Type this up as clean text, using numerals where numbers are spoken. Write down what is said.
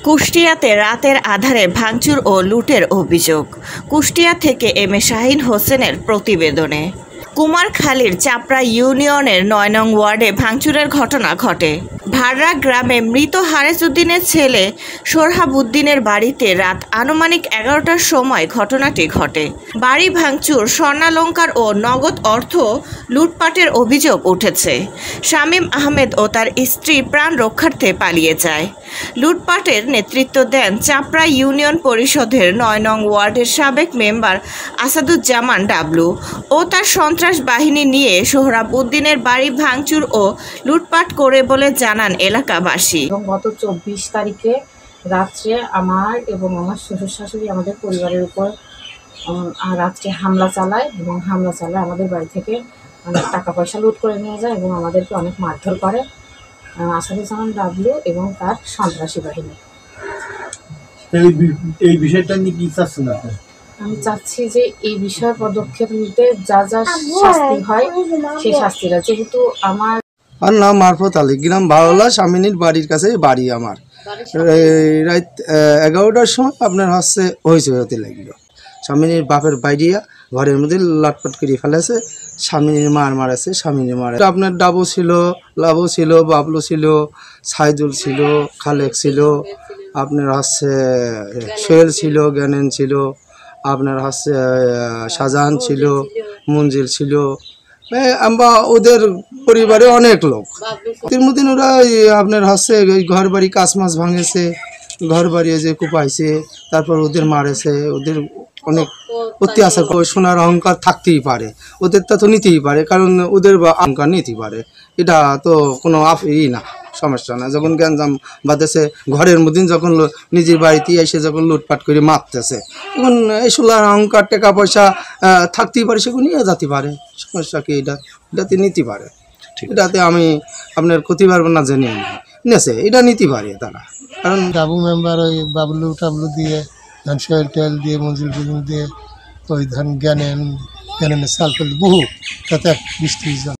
কুষ্টিয়াতে রাতের আধারে ভাঙচুর ও লুটের অভিযোগ। কুষ্টিয়া থেকে এম এ শাহিন হোসেনের প্রতিবেদনে। কুমারখালীর চাপড়া ইউনিয়নের ৯ নং ওয়ার্ডে ভাঙচুরের ঘটনা ঘটে। ভাড়া গ্রামে মৃত হারেস উদ্দিনের ছেলে সোহরাব উদ্দিনের বাড়িতে রাত আনুমানিক ১১টার সময় ঘটনাটি ঘটে। বাড়ি ভাঙচুর, স্বর্ণালংকার ও নগদ অর্থ লুটপাটের অভিযোগ উঠেছে। শামীম আহমেদ ও তার স্ত্রী প্রাণ রক্ষার্থে পালিয়ে যায়। লুটপাটের নেতৃত্ব দেন চাপড়া ইউনিয়ন পরিষদের ৯ নং ওয়ার্ডের সাবেক মেম্বার আসাদুজ্জামান ডাবলু ও তার সন্ত্রাস বাহিনী নিয়ে সোহরাব উদ্দিনের বাড়ি ভাঙচুর ও লুটপাট করে বলে জানান এলাকাবাসী। গত ২৪ তারিখে রাত্রে আমার এবং আমার শ্বশুর শাশুড়ি আমাদের পরিবারের উপর রাত্রে হামলা চালায় এবং হামলা চালায় আমাদের বাড়ি থেকে অনেক টাকা পয়সা লুট করে নিয়ে যায় এবং আমাদেরকে অনেক মারধর করে আসাদুজ্জামান ডাবলু এবং তার সন্ত্রাসী বাহিনী। এই বিষয়টা নিয়ে কি চাচ্ছেন আপনি? আমি চাচ্ছি যে এই বিষয়ে পদক্ষেপ নিতে, যা যা শাস্তি হয় সেই শাস্তিটা, যেহেতু আমার নাম মারফত আলী, গ্রাম বাউলা, স্বামিনীর বাড়ির কাছে বাড়ি আমার। রাত ১১টার সময় আপনার হতে লাগলো। স্বামিনীর বাপের বাইরিয়া ঘরের মধ্যে লাটপাট করে ফেলেছে। স্বামিনীর মারেছে, স্বামিনীর মারে আপনার ডাবু ছিল, লাবু ছিল, বাবলু ছিল, সাইদুল ছিল, খালেক ছিল, আপনার সোহেল ছিল, জ্ঞানেন ছিল, আপনার শাহজাহান ছিল, মঞ্জিল ছিল। আমরা ওদের পরিবারে অনেক লোক। তিন ওরা আপনার ঘর বাড়ি কাজ মাছ ভাঙেছে, ঘর বাড়ি যে কুপাইছে, তারপর ওদের মারেছে, ওদের অনেক অত্যাচার করে। সোনার অহংকার থাকতেই পারে, ওদের তা তো নিতেই পারে, কারণ ওদের অহংকার নিতেই পারে, এটা তো কোনো না, সমস্যা না। যখন গ্যাঞ্জাম বাঁধেছে ঘরের মধ্যে, যখন নিজের বাড়িতে এসে যখন লুটপাট করে মারতেছে, তখন এই সোনার অহংকার টাকা পয়সা থাকতেই পারে, সেগুলো নিয়ে যেতে পারে। সমস্যা কি? এটাতে নিতে পারে। এটাতে আমি আপনার ক্ষতি পারবো না, জেনে নিয়েছে, এটা নিতে পারে তারা। কারণ ডাবু মেম্বার ওই বাবলু টাবলু দিয়ে, ধান সোহেল টেল দিয়ে, মঞ্জিল দিয়ে, ওই ধান জ্ঞানের সালফেল বহু, তাতে ২০-৩০ জন